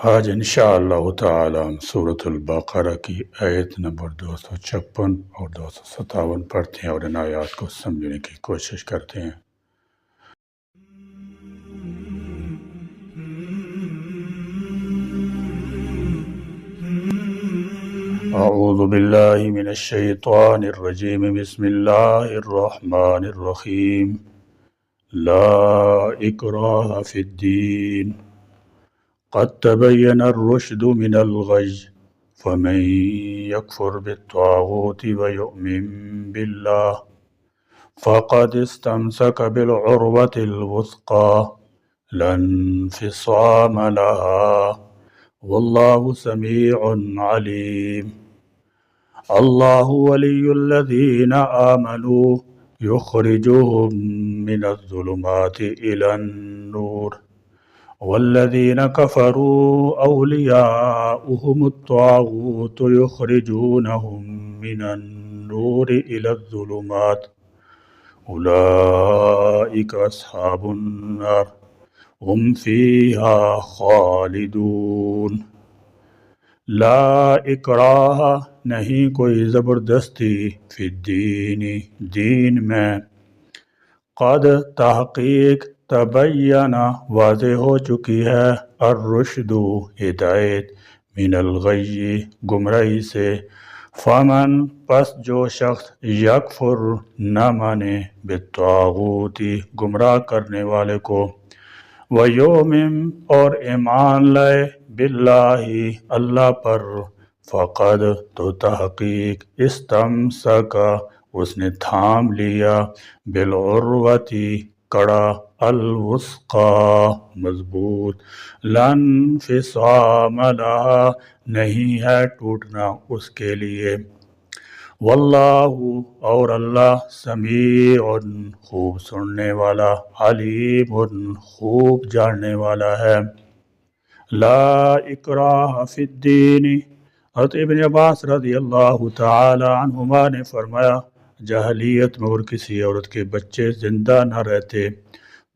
آج انشاءاللہ تعالی ہم سورۃ البقرہ کی آیت نمبر 256 اور 257 پڑھتے ہیں اور ان آیات کو سمجھنے کی کوشش کرتے ہیں۔ اعوذ باللہ من الشیطان الرجیم، بسم اللہ الرحمن الرحیم۔ لا اکراہ فی الدین قد تبین الرشد من الغی فمن یکفر بالطاغوت ویؤمن باللہ فقد استمسک بالعروة الوثقى لا انفصام لها واللہ سمیع علیم۔ اللہ ولی الذین آمنوا یخرجهم من الظلمات إلى النور والذین کفروا اولیاؤهم الطاغوت یخرجونهم من النور إلى الظلمات اولئک اصحاب النار ہم فیہا خالدون۔ لا اکراہ نہیں کوئی زبردستی فی الدین دین میں، قد تحقیق تبین واضح ہو چکی ہے، الرشد ہدایت، من الغی گمراہی سے، فمن پس جو شخص یکفر نہ مانے، بالطاغوت گمراہ کرنے والے کو، ویؤمن اور ایمان لائے، باللہ اللہ پر، فقد تو تحقیق، استمسک اس نے تھام لیا، بالعروتی کڑا، الوثقی مضبوط، لا انفصام لہا نہیں ہے ٹوٹنا اس کے لیے، واللہ اور اللہ سمیع خوب سننے والا، علیم خوب جاننے والا ہے۔ لا اکراہ فی الدین، حضرت ابن عباس رضی اللہ تعالی عنہما نے فرمایا، جاہلیت میں اور کسی عورت کے بچے زندہ نہ رہتے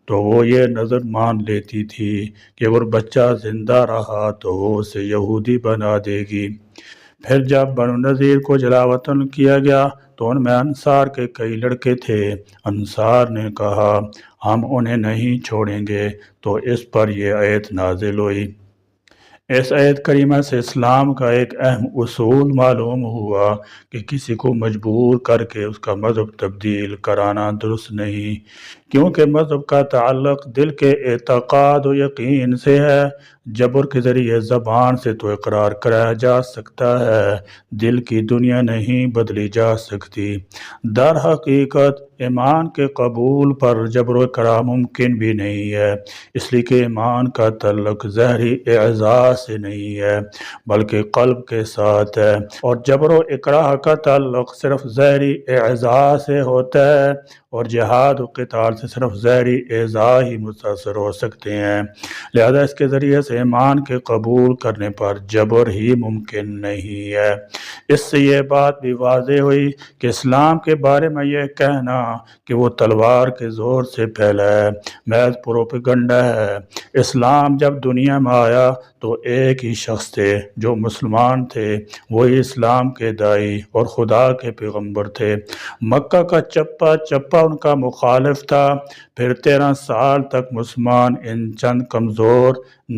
تو وہ یہ نظر مان لیتی تھی کہ اگر بچہ زندہ رہا تو وہ اسے یہودی بنا دے گی۔ پھر جب بنو نذیر کو جلا وطن کیا گیا تو ان میں انصار کے کئی لڑکے تھے، انصار نے کہا ہم انہیں نہیں چھوڑیں گے، تو اس پر یہ آیت نازل ہوئی۔ اس آیت کریمہ سے اسلام کا ایک اہم اصول معلوم ہوا کہ کسی کو مجبور کر کے اس کا مذہب تبدیل کرانا درست نہیں، کیونکہ مذہب کا تعلق دل کے اعتقاد و یقین سے ہے۔ جبر کے ذریعے زبان سے تو اقرار کرایا جا سکتا ہے، دل کی دنیا نہیں بدلی جا سکتی۔ در حقیقت ایمان کے قبول پر جبر و اقرار ممکن بھی نہیں ہے، اس لیے کہ ایمان کا تعلق ظاہری اعضاء سے نہیں ہے بلکہ قلب کے ساتھ ہے، اور جبر و اکراہ کا تعلق صرف ظاہری اعضاء سے ہوتا ہے، اور جہاد و قتال سے صرف ظاہری اعضاء ہی متاثر ہو سکتے ہیں، لہذا اس کے ذریعے سے ایمان کے قبول کرنے پر جبر ہی ممکن نہیں ہے۔ اس سے یہ بات بھی واضح ہوئی کہ اسلام کے بارے میں یہ کہنا کہ وہ تلوار کے زور سے پھیلا ہے محض پروپیگنڈا ہے۔ اسلام جب دنیا میں آیا تو ایک ہی شخص تھے جو مسلمان تھے، وہی اسلام کے داعی اور خدا کے پیغمبر تھے۔ مکہ کا چپا چپا ان کا مخالف تھا، پھر 13 سال تک مسلمان ان چند کمزور،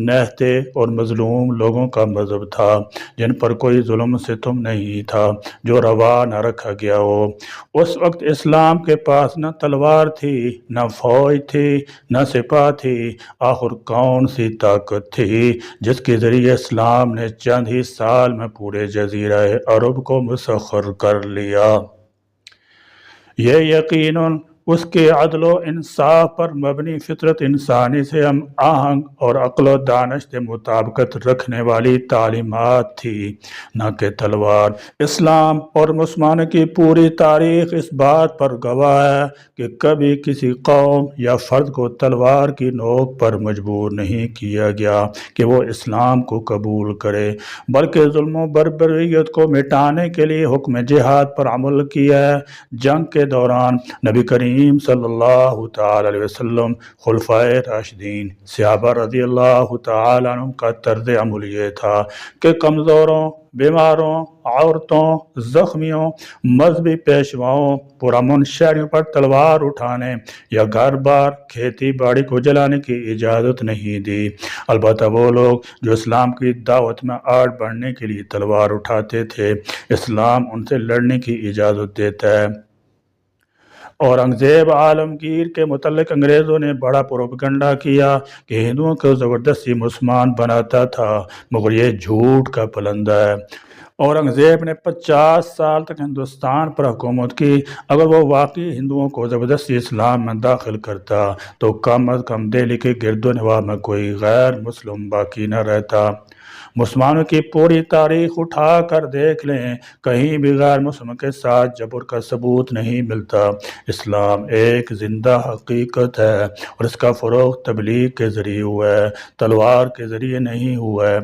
نہتے اور مظلوم لوگوں کا مذہب تھا جن پر کوئی ظلم ستم نہیں تھا جو روا نہ رکھا گیا ہو۔ اس وقت اسلام کے پاس نہ تلوار تھی، نہ فوج تھی، نہ سپاہ تھی، آخر کون سی طاقت تھی جس کے ذریعے اسلام نے چند ہی سال میں پورے جزیرہ عرب کو مسخر کر لیا؟ یہ یقیناً اس کے عدل و انصاف پر مبنی فطرت انسانی سے ہم آہنگ اور عقل و دانش سے مطابقت رکھنے والی تعلیمات تھی، نہ کہ تلوار۔ اسلام اور مسلمانوں کی پوری تاریخ اس بات پر گواہ ہے کہ کبھی کسی قوم یا فرد کو تلوار کی نوک پر مجبور نہیں کیا گیا کہ وہ اسلام کو قبول کرے، بلکہ ظلم و بربریت کو مٹانے کے لیے حکم جہاد پر عمل کیا ہے۔ جنگ کے دوران نبی کریم کریم صلی اللہ تعالی علیہ وسلم، خلفائے راشدین، صحابہ رضی اللہ تعالی عنہ کا طرز عمل یہ تھا کہ کمزوروں، بیماروں، عورتوں، زخمیوں، مذہبی پیشواؤں، پرامن شہریوں پر تلوار اٹھانے یا گھر بار کھیتی باڑی کو جلانے کی اجازت نہیں دی۔ البتہ وہ لوگ جو اسلام کی دعوت میں آڑ بڑھنے کے لیے تلوار اٹھاتے تھے، اسلام ان سے لڑنے کی اجازت دیتا ہے۔ اورنگزیب عالمگیر کے متعلق انگریزوں نے بڑا پروپیگنڈا کیا کہ ہندوؤں کو زبردستی مسلمان بناتا تھا، مگر یہ جھوٹ کا پلندہ ہے۔ اورنگزیب نے 50 سال تک ہندوستان پر حکومت کی۔ اگر وہ واقعی ہندوؤں کو زبردستی اسلام میں داخل کرتا تو کم از کم دہلی کے گرد و نواح میں کوئی غیر مسلم باقی نہ رہتا۔ مسلمانوں کی پوری تاریخ اٹھا کر دیکھ لیں، کہیں بھی غیر مسلم کے ساتھ جبر کا ثبوت نہیں ملتا۔ اسلام ایک زندہ حقیقت ہے اور اس کا فروغ تبلیغ کے ذریعے ہوا ہے، تلوار کے ذریعے نہیں ہوا ہے۔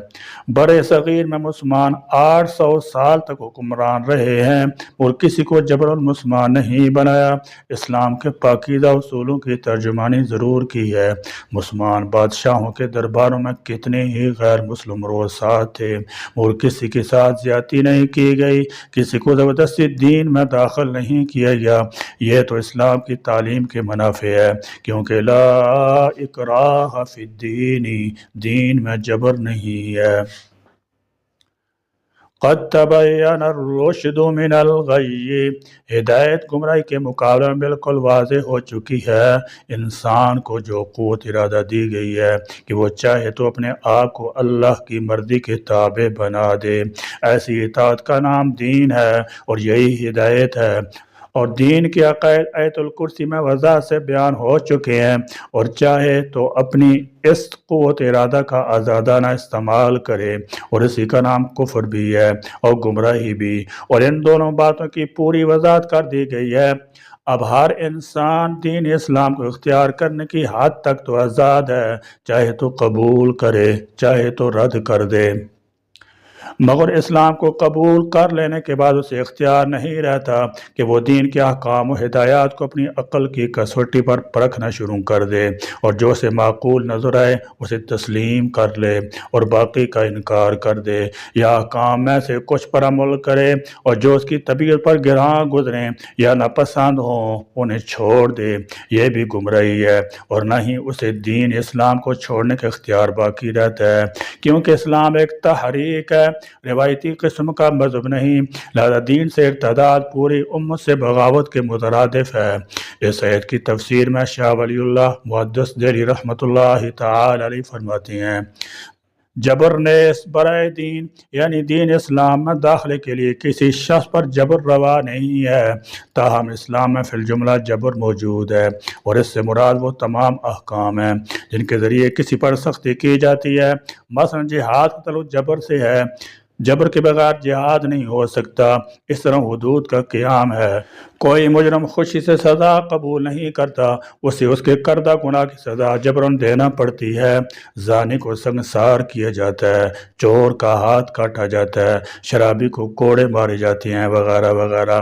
برِ صغیر میں مسلمان 800 سال تک حکمران رہے ہیں اور کسی کو جبر المسلمان نہیں بنایا۔ اسلام کے پاکیزہ اصولوں کی ترجمانی ضرور کی ہے۔ مسلمان بادشاہوں کے درباروں میں کتنے ہی غیر مسلم روسات تھے اور کسی کے ساتھ زیادتی نہیں کی گئی، کسی کو زبردستی دین میں داخل نہیں کیا گیا۔ یہ تو اسلام کی تعلیم کے منافع ہے، کیونکہ لا اکراہ فی الدین، دین میں جبر نہیں ہے۔ قد تبین الرشد من الغی، ہدایت گمراہی کے مقابلے میں بالکل واضح ہو چکی ہے۔ انسان کو جو قوت ارادہ دی گئی ہے کہ وہ چاہے تو اپنے آپ کو اللہ کی مرضی کے تابع بنا دے، ایسی اطاعت کا نام دین ہے اور یہی ہدایت ہے۔ اور دین کے عقائد آیت الکرسی میں وضاحت سے بیان ہو چکے ہیں، اور چاہے تو اپنی اس قوت ارادہ کا آزادانہ استعمال کرے، اور اسی کا نام کفر بھی ہے اور گمراہی بھی، اور ان دونوں باتوں کی پوری وضاحت کر دی گئی ہے۔ اب ہر انسان دین اسلام کو اختیار کرنے کی حد تک تو آزاد ہے، چاہے تو قبول کرے چاہے تو رد کر دے، مگر اسلام کو قبول کر لینے کے بعد اسے اختیار نہیں رہتا کہ وہ دین کے احکام و ہدایات کو اپنی عقل کی کسوٹی پر پرکھنا شروع کر دے، اور جو اسے معقول نظر آئے اسے تسلیم کر لے اور باقی کا انکار کر دے، یا احکام میں سے کچھ پر عمل کرے اور جو اس کی طبیعت پر گراں گزریں یا ناپسند ہوں انہیں چھوڑ دے۔ یہ بھی گمراہی ہے، اور نہ ہی اسے دین اسلام کو چھوڑنے کا اختیار باقی رہتا ہے، کیونکہ اسلام ایک تحریک ہے، روایتی قسم کا مذہب نہیں، لہذا دین سے ارتداد پوری امت سے بغاوت کے مترادف ہے۔ اس آیت کی تفسیر میں شاہ ولی اللہ محدث دہلوی رحمۃ اللہ تعالی علیہ فرماتے ہیں، جبر نیز برائے دین یعنی دین اسلام میں داخلے کے لیے کسی شخص پر جبر روا نہیں ہے، تاہم اسلام میں فی الجملہ جبر موجود ہے، اور اس سے مراد وہ تمام احکام ہیں جن کے ذریعے کسی پر سختی کی جاتی ہے۔ مثلا جہاد کا تعلق جبر سے ہے، جبر کے بغیر جہاد نہیں ہو سکتا۔ اس طرح حدود کا قیام ہے، کوئی مجرم خوشی سے سزا قبول نہیں کرتا، اسے اس کے کردہ گناہ کی سزا جبراً دینا پڑتی ہے۔ زانی کو سنگسار کیا جاتا ہے، چور کا ہاتھ کاٹا جاتا ہے، شرابی کو کوڑے مارے جاتے ہیں، وغیرہ وغیرہ۔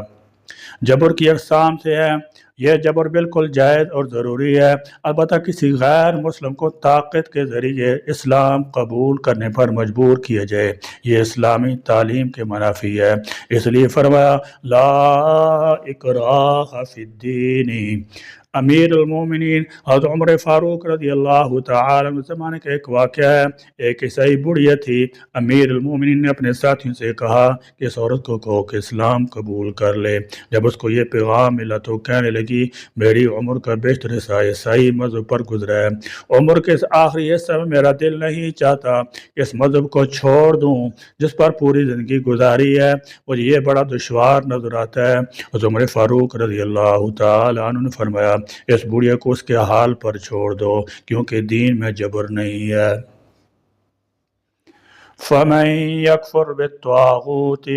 جبر کی اقسام سے ہے، یہ جبر بالکل جائز اور ضروری ہے، البتہ کسی غیر مسلم کو طاقت کے ذریعے اسلام قبول کرنے پر مجبور کیا جائے، یہ اسلامی تعلیم کے منافی ہے۔ اس لیے فرمایا لا اکراہ فی الدین۔ امیر المومنین حضرت عمر فاروق رضی اللہ تعالی عنہ زمانے کا ایک واقعہ ہے۔ ایک عیسائی بڑھیا تھی، امیر المومنین نے اپنے ساتھیوں سے کہا کہ اس عورت کو کہو کہ اسلام قبول کر لے۔ جب اس کو یہ پیغام ملا تو کہنے لگی میری عمر کا بیشتر حصہ عیسائی مذہب پر گزرا ہے، عمر کے اس آخری حصے میں میرا دل نہیں چاہتا کہ اس مذہب کو چھوڑ دوں جس پر پوری زندگی گزاری ہے، مجھے یہ بڑا دشوار نظر آتا ہے۔ حضرت عمر فاروق رضی اللہ تعالی عنہ نے فرمایا اس بڑھیا کو اس کے حال پر چھوڑ دو، کیونکہ دین میں جبر نہیں ہے۔ فَمَن يَكْفُرْ بِالطَّاغُوتِ،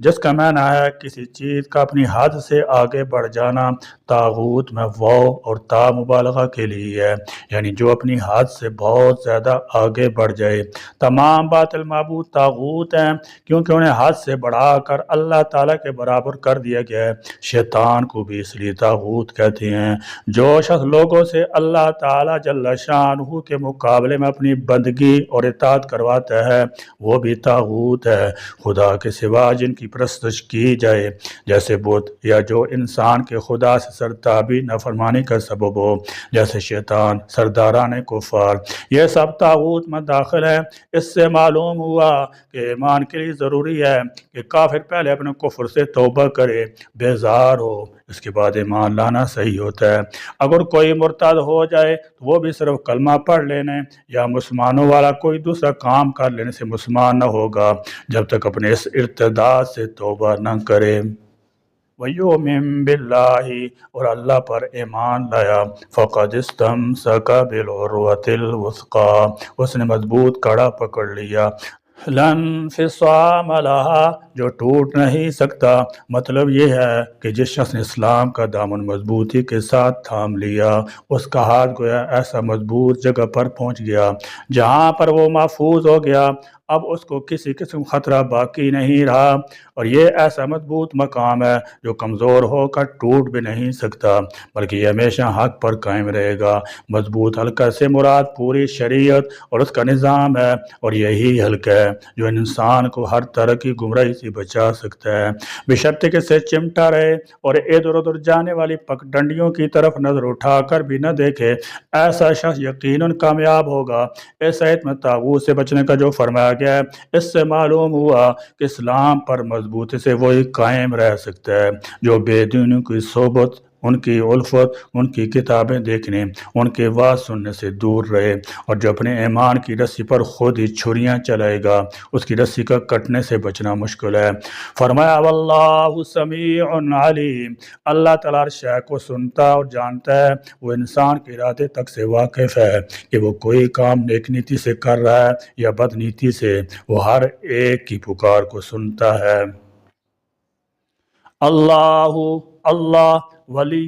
جس کا معنی ہے کسی چیز کا اپنی حد سے آگے بڑھ جانا۔ طاغوت میں واو اور تا مبالغہ کے لیے ہے، یعنی جو اپنی حد سے بہت زیادہ آگے بڑھ جائے۔ تمام باطل معبود طاغوت ہیں، کیونکہ انہیں حد سے بڑھا کر اللہ تعالیٰ کے برابر کر دیا گیا ہے۔ شیطان کو بھی اس لیے طاغوت کہتے ہیں۔ جو شخص لوگوں سے اللہ تعالیٰ جل شانہ کے مقابلے میں اپنی بندگی اور اطاعت کرواتا ہے، وہ بھی طاغوت ہے۔ خدا کے سوا جن کی پرستش کی جائے، جیسے بت، یا جو انسان کے خدا سے سرتابی نافرمانی کا سبب ہو، جیسے شیطان، سرداران کفار، یہ سب طاغوت میں داخل ہے۔ اس سے معلوم ہوا کہ ایمان کے لیے ضروری ہے کہ کافر پہلے اپنے کفر سے توبہ کرے، بیزار ہو، اس کے بعد ایمان لانا صحیح ہوتا ہے۔ اگر کوئی مرتد ہو جائے تو وہ بھی صرف کلمہ پڑھ لینے یا مسلمانوں والا کوئی دوسرا کام کر لینے سے مسلمان نہ ہوگا، جب تک اپنے اس ارتداد سے توبہ نہ کرے۔ وَيُؤْمِن بِاللَّهِ، اور اللہ پر ایمان لایا، فَقَدِ اسْتَمْسَكَ بِالْعُرْوَةِ الْوُثْقَىٰ، اس نے مضبوط کڑا پکڑ لیا، لَا انفصام لَهَا، جو ٹوٹ نہیں سکتا۔ مطلب یہ ہے کہ جس شخص نے اسلام کا دامن مضبوطی کے ساتھ تھام لیا، اس کا ہاتھ گویا ایسا مضبوط جگہ پر پہنچ گیا جہاں پر وہ محفوظ ہو گیا، اب اس کو کسی قسم خطرہ باقی نہیں رہا، اور یہ ایسا مضبوط مقام ہے جو کمزور ہو کر ٹوٹ بھی نہیں سکتا، بلکہ یہ ہمیشہ حق پر قائم رہے گا۔ مضبوط حلقہ سے مراد پوری شریعت اور اس کا نظام ہے، اور یہی حلقہ ہے جو انسان کو ہر طرح کی گمراہی سے بچا سکتا ہے، بشرطے کہ سے چمٹا رہے اور ادھر ادھر جانے والی پگڈنڈیوں کی طرف نظر اٹھا کر بھی نہ دیکھے، ایسا شخص یقیناً کامیاب ہوگا۔ اس آیت میں طاغوت سے بچنے کا جو فرمایا گیا ہے، اس سے معلوم ہوا کہ اسلام پر مضبوطی سے وہی قائم رہ سکتا ہے جو بے دینوں کی صحبت، ان کی الفت، ان کی کتابیں دیکھنے، ان کے وعظ سننے سے دور رہے، اور جو اپنے ایمان کی رسی پر خود ہی چھریاں چلائے گا، اس کی رسی کا کٹنے سے بچنا مشکل ہے۔ فرمایا واللہ سمیع علیم، اللہ تعالیٰ ہر شے کو سنتا اور جانتا ہے، وہ انسان کے ارادے تک سے واقف ہے کہ وہ کوئی کام نیک نیتی سے کر رہا ہے یا بد نیتی سے، وہ ہر ایک کی پکار کو سنتا ہے۔ اللہ ولی،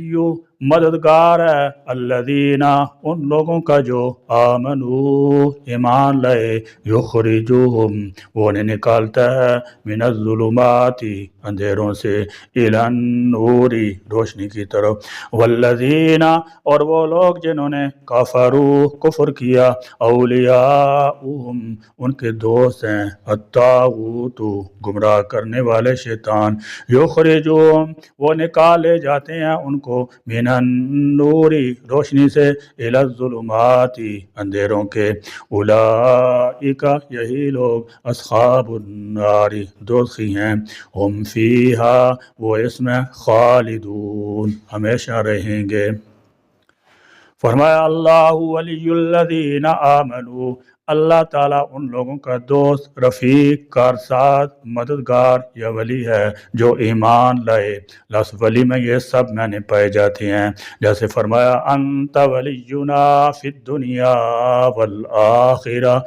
مددگار ہے، الذین، ان لوگوں کا جو آمنو، ایمان لائے، یخرجوہم، وہ انہیں نکالتا ہے، من الظلمات، اندھیروں سے، الی النور، روشنی کی طرف، والذین، اور وہ لوگ جنہوں نے کفروا، کفر کیا، اولیاؤہم، ان کے دوست ہیں، الطاغوت، گمراہ کرنے والے شیطان، یخرجوہم، وہ نکال لے جاتے ہیں ان کو، من النور، روشنی سے، الی الظلمات، اندھیروں کے، اولئک، یہی لوگ، اصحاب النار، دوزخی ہیں، ہم فیہا، وہ اس میں خالدون، ہمیشہ رہیں گے۔ فرمایا اللہ ولی الذین آمنوا، اللہ تعالیٰ ان لوگوں کا دوست، رفیق، کارساز، مددگار یا ولی ہے جو ایمان لائے۔ لفظ ولی میں یہ سب معنی پائے جاتے ہیں، جیسے فرمایا انت ولینا فی الدنیا والآخرہ،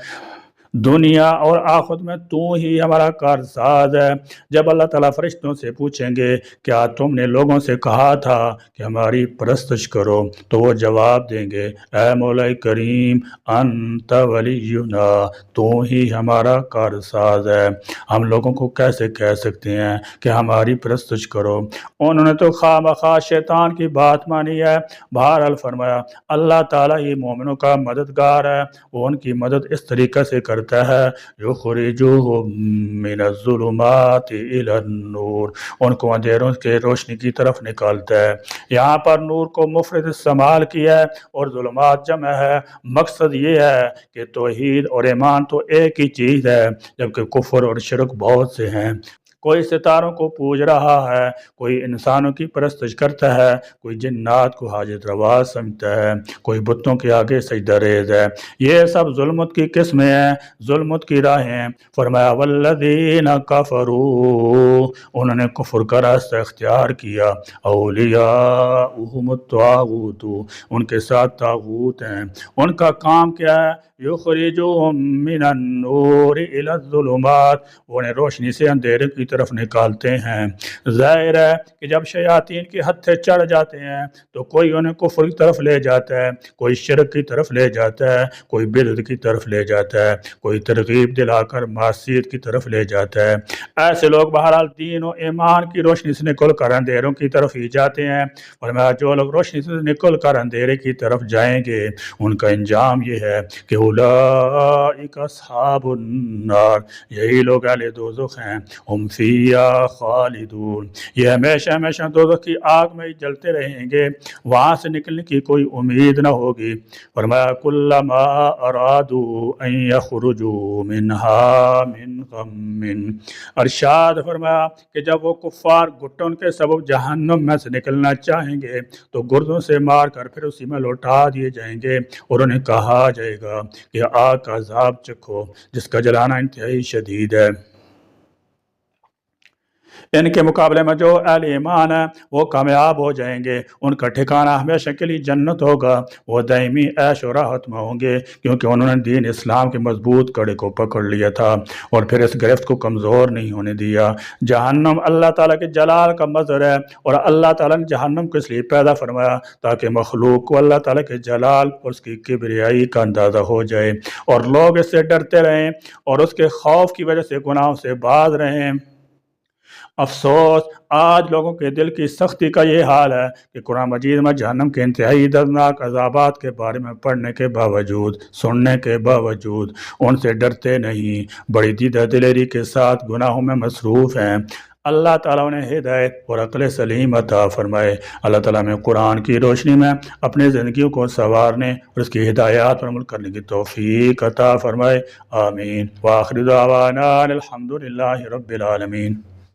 دنیا اور آخرت میں تو ہی ہمارا کارساز ہے۔ جب اللہ تعالیٰ فرشتوں سے پوچھیں گے کیا تم نے لوگوں سے کہا تھا کہ ہماری پرستش کرو، تو وہ جواب دیں گے اے مولا کریم، انت ولینا، تو ہی ہمارا کارساز ہے، ہم لوگوں کو کیسے کہہ سکتے ہیں کہ ہماری پرستش کرو؟ انہوں نے تو خواہ مخواہ شیطان کی بات مانی ہے۔ بہرحال فرمایا اللہ تعالیٰ ہی مومنوں کا مددگار ہے، وہ ان کی مدد اس طریقے سے کرتا ہے، یخرجوہم من الظلمات الی النور، ان کو اندھیروں کے روشنی کی طرف نکالتا ہے۔ یہاں پر نور کو مفرد استعمال کیا ہے اور ظلمات جمع ہے، مقصد یہ ہے کہ توحید اور ایمان تو ایک ہی چیز ہے، جبکہ کفر اور شرک بہت سے ہیں۔ کوئی ستاروں کو پوج رہا ہے، کوئی انسانوں کی پرستش کرتا ہے، کوئی جنات کو حاجت روا سمجھتا ہے، کوئی بتوں کے آگے سجدہ ریز ہے۔ یہ سب ظلمت کی قسمیں ہیں، ظلمت کی راہیں۔ فرمایا والذین کفروا، انہوں نے کفر کا راستہ اختیار کیا، اولیاؤہم الطاغوت، ان کے ساتھ طاغوت ہیں۔ ان کا کام کیا ہے؟ یخرجوہم من النور الی الظلمات، انہیں روشنی سے اندھیرے کی طرف نکالتے ہیں۔ ظاہر ہے کہ جب شیاطین کے ہتھے چڑھ جاتے ہیں تو کوئی انہیں کفر کی طرف لے جاتا ہے، کوئی شرک کی طرف لے جاتا ہے، کوئی بدعت کی طرف لے جاتا ہے، کوئی ترغیب دلا کر معصیت کی طرف لے جاتا ہے۔ ایسے لوگ بہرحال دین و ایمان کی روشنی سے نکل کر اندھیروں کی طرف ہی جاتے ہیں۔ فرمایا جو لوگ روشنی سے نکل کر اندھیرے کی طرف جائیں گے ان کا انجام یہ ہے کہ اولئک اصحاب النار، یہی لوگ اہل دوزخ ہیں، ہم فیہا خالدون، یہ ہمیشہ ہمیشہ دوزخ کی آگ میں ہی جلتے رہیں گے، وہاں سے نکلنے کی کوئی امید نہ ہوگی۔ فرمایا کلما ارادوا ان یخرجوا منہا من غم، ارشاد فرمایا کہ جب وہ کفار گھٹن کے سبب جہنم میں سے نکلنا چاہیں گے تو گردوں سے مار کر پھر اسی میں لوٹا دیے جائیں گے، اور انہیں کہا جائے گا کہ آگ کا عذاب چکھو جس کا جلانا انتہائی شدید ہے۔ ان کے مقابلے میں جو اہل ایمان ہیں وہ کامیاب ہو جائیں گے، ان کا ٹھکانہ ہمیشہ کے لیے جنت ہوگا، وہ دائمی عیش و راحت میں ہوں گے، کیونکہ انہوں نے دین اسلام کے مضبوط کڑے کو پکڑ لیا تھا اور پھر اس گرفت کو کمزور نہیں ہونے دیا۔ جہنم اللہ تعالیٰ کے جلال کا مظہر ہے، اور اللہ تعالیٰ نے جہنم کو اس لیے پیدا فرمایا تاکہ مخلوق کو اللہ تعالیٰ کے جلال اور اس کی کبریائی کا اندازہ ہو جائے اور لوگ اس سے ڈرتے رہیں اور اس کے خوف کی وجہ سے گناہوں سے باز رہیں۔ افسوس آج لوگوں کے دل کی سختی کا یہ حال ہے کہ قرآن مجید میں جہنم کے انتہائی دردناک عذابات کے بارے میں پڑھنے کے باوجود، سننے کے باوجود ان سے ڈرتے نہیں، بڑی دیدہ دلیری کے ساتھ گناہوں میں مصروف ہیں۔ اللہ تعالیٰ انہیں ہدایت اور عقل سلیم عطا فرمائے۔ اللہ تعالیٰ میں قرآن کی روشنی میں اپنی زندگیوں کو سنوارنے اور اس کی ہدایات پر عمل کرنے کی توفیق عطا فرمائے، آمین۔ وآخر دعوانا الحمد للہ رب العالمین۔